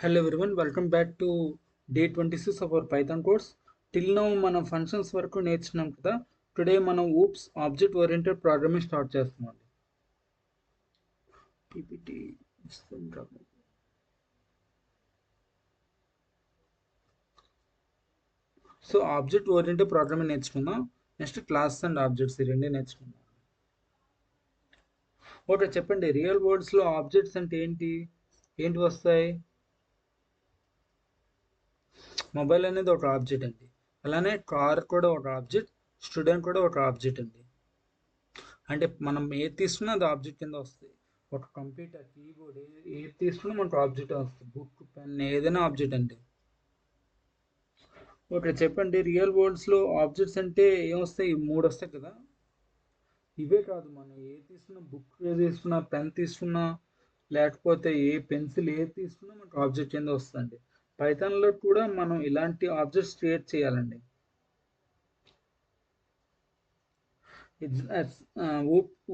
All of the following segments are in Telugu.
Hello everyone, welcome back to day 26 of our Python course. Till now మనం ఫంక్షన్స్ వరకు నేర్చుకున్నాం కదా. టుడే మనం oops object oriented programming start చేస్తున్నాం. PPT so object oriented programming నేర్చుకుందాం. నెక్స్ట్ క్లాస్ అండ్ ఆబ్జెక్ట్స్ ఈ రెండు నేర్చుకుందాం. ఓకే చెప్పండి, రియల్ వరల్డ్స్లో ఆబ్జెక్ట్స్ అంటే ఏంటి ఏంటి వస్తాయి? మొబైల్ అనేది ఒక ఆబ్జెక్ట్ అండి, అలానే కార్ కూడా ఒక ఆబ్జెక్ట్, స్టూడెంట్ కూడా ఒక ఆబ్జెక్ట్ అండి. అంటే మనం ఏది తీసుకున్నా అది ఆబ్జెక్ట్ కింద వస్తాయి. ఒక కంప్యూటర్, కీబోర్డ్ ఏది తీసుకున్నా మనకు ఆబ్జెక్ట్ వస్తుంది. బుక్, పెన్ ఏదైనా ఆబ్జెక్ట్ అండి. ఓకే చెప్పండి, రియల్ వరల్డ్స్లో ఆబ్జెక్ట్స్ అంటే ఏమొస్తాయి? మూడు వస్తాయి కదా. ఇవే కాదు, మనం ఏది తీసుకున్నా, బుక్ ఏది తీసుకున్నా, పెన్ తీసుకున్నా, లేకపోతే ఏ పెన్సిల్ ఏది తీసుకున్నా మనకు ఆబ్జెక్ట్ కింద వస్తుందండి. పైథాన్లో కూడా మనం ఇలాంటి ఆబ్జెక్ట్స్ క్రియేట్ చేయాలండి.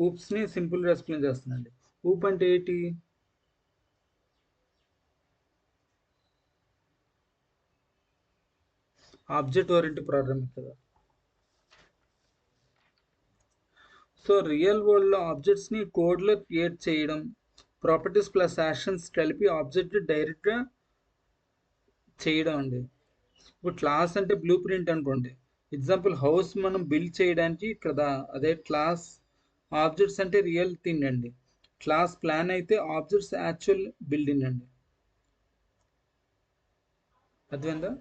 ఊప్స్ని సింపుల్గా ఎక్స్ప్లెయిన్ చేస్తుందండి. ఊప్ అంటే ఏంటి? ఆబ్జెక్ట్ ఓరియంటెడ్ ప్రోగ్రామింగ్ కదా. సో రియల్ వరల్డ్లో ఆబ్జెక్ట్స్ని కోడ్లో క్రియేట్ చేయడం, ప్రాపర్టీస్ ప్లస్ యాక్షన్స్ కలిపి ఆబ్జెక్ట్ డైరెక్ట్గా చేయడం అండి. ఇప్పుడు క్లాస్ అంటే బ్లూ ప్రింట్ అనుకోండి. ఎగ్జాంపుల్ హౌస్ మనం బిల్డ్ చేయడానికి కదా, అదే క్లాస్. ఆబ్జెక్ట్స్ అంటే రియల్ థింగ్ అండి. క్లాస్ ప్లాన్ అయితే ఆబ్జెక్ట్స్ యాక్చువల్ బిల్డింగ్ అండి. అర్థమైందా?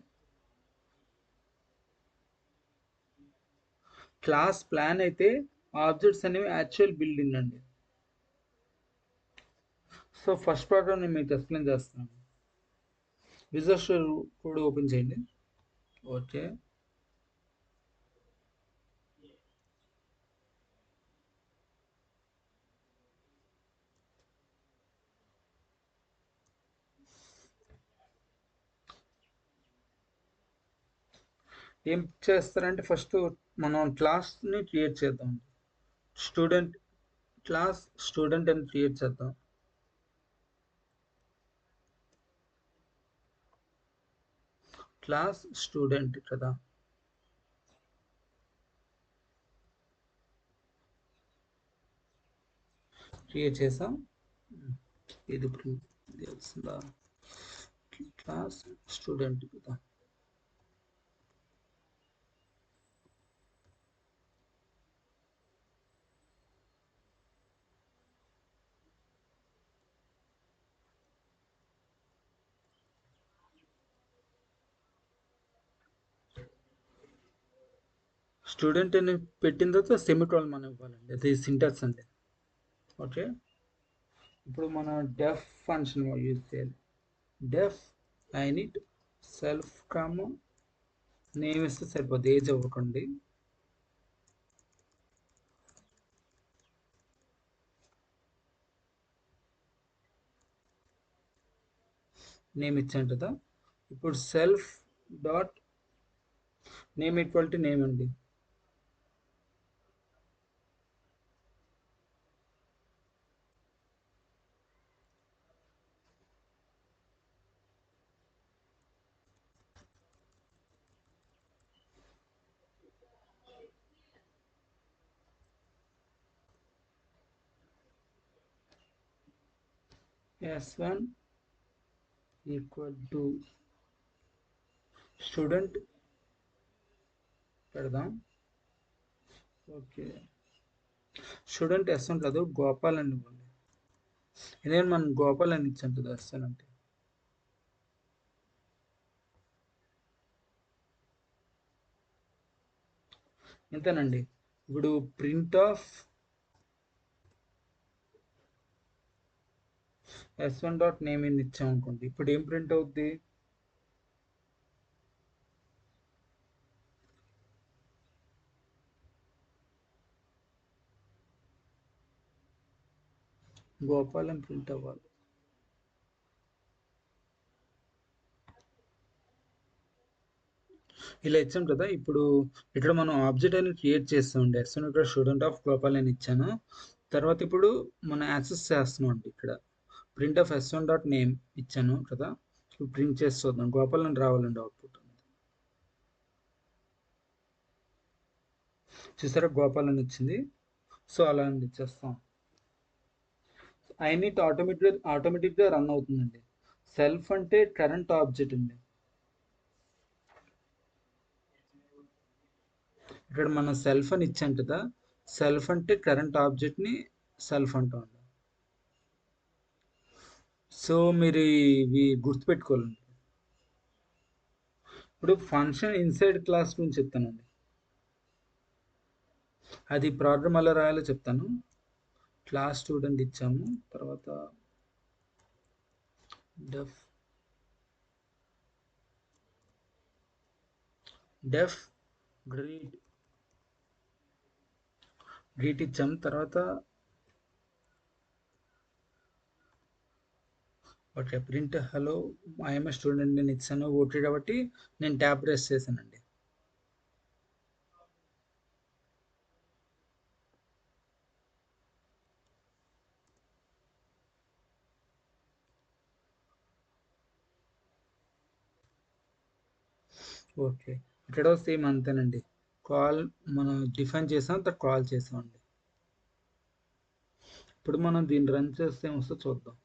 క్లాస్ ప్లాన్ అయితే ఆబ్జెక్ట్స్ అనేవి యాక్చువల్ బిల్డింగ్ అండి. సో ఫస్ట్ ప్రోగ్రామ్ నేను మీకు ఎక్స్ప్లెయిన్ చేస్తున్నాను. విజువల్ స్టూడియో కూడా ఓపెన్ చేయండి. ఓకే, ఏం చేస్తారంటే ఫస్ట్ మనం క్లాస్ని క్రియేట్ చేద్దాం. స్టూడెంట్ క్లాస్ స్టూడెంట్ అని క్రియేట్ చేద్దాం. క్లాస్ స్టూడెంట్ కదా. క్రియేట్ చేసాం. ఇది తెలిసిందా? క్లాస్ స్టూడెంట్ కదా. స్టూడెంట్ అని పెట్టిన తర్వాత సెమికోలన్ మనం ఇవ్వాలండి, అది సింటాక్స్ అండి. ఓకే, ఇప్పుడు మనం డెఫ్ ఫంక్షన్ యూజ్ చేయాలి. Def I need self comma name ఇస్తే సరిపోద్ది, ఏజ్ అవ్వకండి. నేమ్ ఇచ్చాను కదా. ఇప్పుడు self dot name equal to name అండి. s1 ఈక్వల్ టు స్టూడెంట్ పెడదాం. ఓకే, స్టూడెంట్ s1 కాదు, గోపాల్ అని ఇవ్వండి. ఎందుకంటే మనం గోపాల్ అని ఇచ్చాం కదా s1 అంటే. ఇంతేనండి. ఇప్పుడు print of s1 dot name అని ఇచ్చాం అనుకోండి. ఇప్పుడు ఏం ప్రింట్ అవుద్ది? గోపాల్ అని ప్రింట్ అవ్వాలి. ఇలా ఇచ్చాం కదా. ఇప్పుడు ఇక్కడ మనం ఆబ్జెక్ట్ అని క్రియేట్ చేస్తామండి. s1 ఇక్కడ స్టూడెంట్ ఆఫ్ గోపాల్ అని ఇచ్చాను. తర్వాత ఇప్పుడు మనం యాక్సెస్ చేస్తున్నాం అండి. ఇక్కడ print of s1 dot name ఇచ్చాను కదా. ప్రింట్ చేసి చూద్దాం. గోపాల్ అని రావాలండి అవుట్పుట్. చూసారా గోపాల్ అని వచ్చింది. సో అలా అండి చేస్తాం. ఐనీట్ ఆటోమేటిక్గా రన్ అవుతుందండి. సెల్ఫ్ అంటే కరెంట్ ఆబ్జెక్ట్ అండి. ఇక్కడ మనం సెల్ఫ్ అని ఇచ్చాం కదా, సెల్ఫ్ అంటే కరెంట్ ఆబ్జెక్ట్ని సెల్ఫ్ అంటాం. సో మీరు ఇవి గుర్తుపెట్టుకోవాలండి. ఇప్పుడు ఫంక్షన్ ఇన్సైడ్ క్లాస్ గురించి చెప్తానండి. అది ప్రోగ్రామ్ ఎలా రాయాలో చెప్తాను. క్లాస్ స్టూడెంట్ ఇచ్చాము, తర్వాత డెఫ్ గ్రీట్ ఇచ్చాము. తర్వాత okay print hello I'm student నేను ఇచ్చాను ఓకే కాబట్టి నేను ట్యాబ్ ప్రెస్ చేశానండి. ఓకే ఇక్కడ సేమ్ అంతేనండి. కాల్ మనం డిఫైన్ చేసాం, తర్వాత కాల్ చేసామండి. ఇప్పుడు మనం దీన్ని రన్ చేస్తే ఏమొస్తుందో చూద్దాం.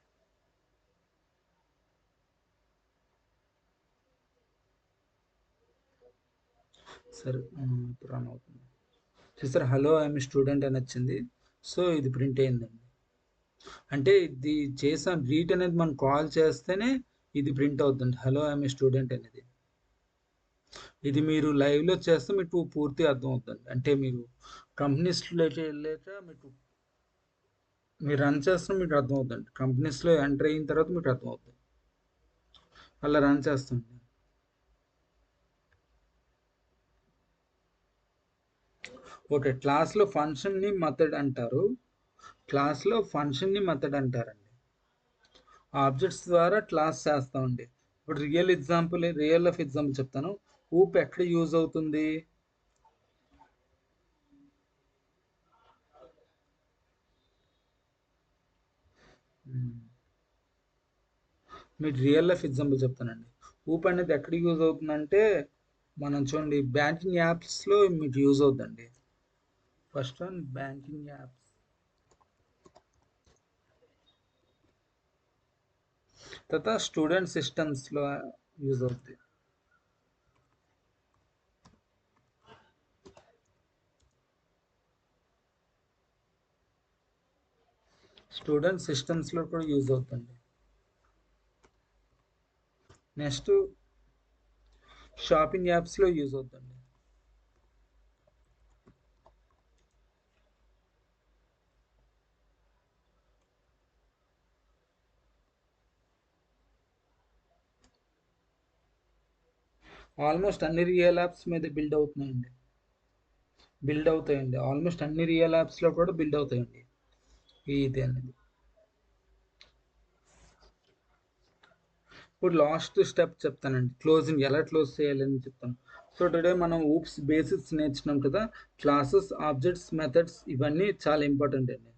సరే ఇప్పుడు రన్ అవుతుంది. చూసారు హలో ఐఎమ్ స్టూడెంట్ అని వచ్చింది. సో ఇది ప్రింట్ అయిందండి. అంటే ఇది చేసాం గ్రీట్ అనేది మనం కాల్ చేస్తేనే ఇది ప్రింట్ అవుతుంది, హలో ఐఎమ్ స్టూడెంట్ అనేది. ఇది మీరు లైవ్లో చేస్తే మీకు పూర్తి అర్థం అవుతుంది. అంటే మీరు కంపెనీస్లో వెళ్ళాక మీకు మీరు రన్ చేస్తున్న మీకు అర్థం అవుతుంది. కంపెనీస్లో ఎంటర్ అయిన తర్వాత మీకు అర్థం అవుతుంది. అలా రన్ చేస్తుంది. ఓకే క్లాస్లో ఫంక్షన్ని మెథడ్ అంటారు. క్లాస్లో ఫంక్షన్ని మెథడ్ అంటారండి. ఆబ్జెక్ట్స్ ద్వారా క్లాస్ చేస్తామండి. ఇప్పుడు రియల్ ఆఫ్ ఎగ్జాంపుల్ చెప్తాను. ఊప్ ఎక్కడ యూజ్ అవుతుంది? మీరు రియల్ లైఫ్ ఎగ్జాంపుల్ చెప్తానండి. ఊప్ అనేది ఎక్కడ యూజ్ అవుతుందంటే మనం చూడండి బ్యాంకింగ్ యాప్స్లో మీకు యూజ్ అవుతుందండి. ఫస్ట్ వన్ బ్యాంకింగ్ యాప్స్, తర్వాత స్టూడెంట్ సిస్టమ్స్లో యూజ్ అవుతుంది. స్టూడెంట్ సిస్టమ్స్లో కూడా యూజ్ అవుతుంది. నెక్స్ట్ షాపింగ్ యాప్స్లో యూజ్ అవుతుంది. ఆల్మోస్ట్ అన్ని రియల్ యాప్స్ మీద బిల్డ్ అవుతాయండి. ఆల్మోస్ట్ అన్ని రియల్ యాప్స్లో కూడా బిల్డ్ అవుతాయండి ఇది అనేది. ఇప్పుడు లాస్ట్ స్టెప్ చెప్తానండి, క్లోజింగ్ ఎలా క్లోజ్ చేయాలని చెప్తాను. సో టుడే మనం ఊప్స్ బేసిక్స్ నేర్చుకున్నాం కదా. క్లాసెస్, ఆబ్జెక్ట్స్, మెథడ్స్ ఇవన్నీ చాలా ఇంపార్టెంట్ అండి.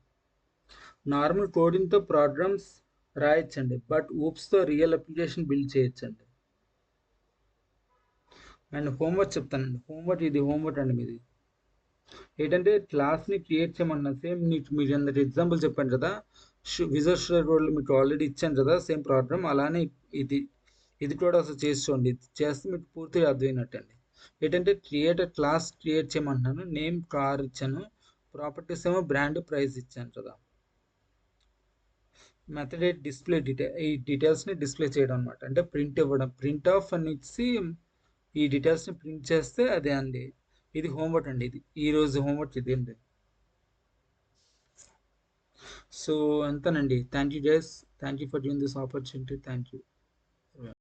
నార్మల్ కోడింగ్తో ప్రోగ్రామ్స్ రాయొచ్చండి, బట్ ఊప్స్తో రియల్ అప్లికేషన్ బిల్డ్ చేయొచ్చండి. అండ్ హోంవర్క్ చెప్తానండి. హోంవర్క్ అండి మీది ఏంటంటే క్లాస్ని క్రియేట్ చేయమన్నా సేమ్ మీరు అందరికి ఎగ్జాంపుల్ చెప్పాను కదా, విజువల్ స్టూడియో కోడ్లో మీకు ఆల్రెడీ ఇచ్చాను కదా సేమ్ ప్రోగ్రామ్, అలానే ఇది ఇది కూడా అసలు చేసి చూడండి. ఇది చేస్తే మీకు పూర్తిగా అర్థమైనట్టండి. ఏంటంటే క్లాస్ క్రియేట్ చేయమంటున్నాను, నేమ్ కార్ ఇచ్చాను, ప్రాపర్టీస్ ఏమో బ్రాండ్ ప్రైస్ ఇచ్చాను కదా. మెథడ్ ఈ డీటెయిల్స్ని డిస్ప్లే చేయడం అనమాట. అంటే ప్రింట్ ఇవ్వడం, ప్రింట్ ఆఫ్ అని ఇచ్చి ఈ డీటెయిల్స్ని ప్రింట్ చేస్తే అదే అండి. ఇది హోంవర్క్ అండి. ఇది ఈరోజు హోంవర్క్ ఇది అండి. సో అంతేనండి. Thank you guys, thank you for giving this opportunity. Thank you.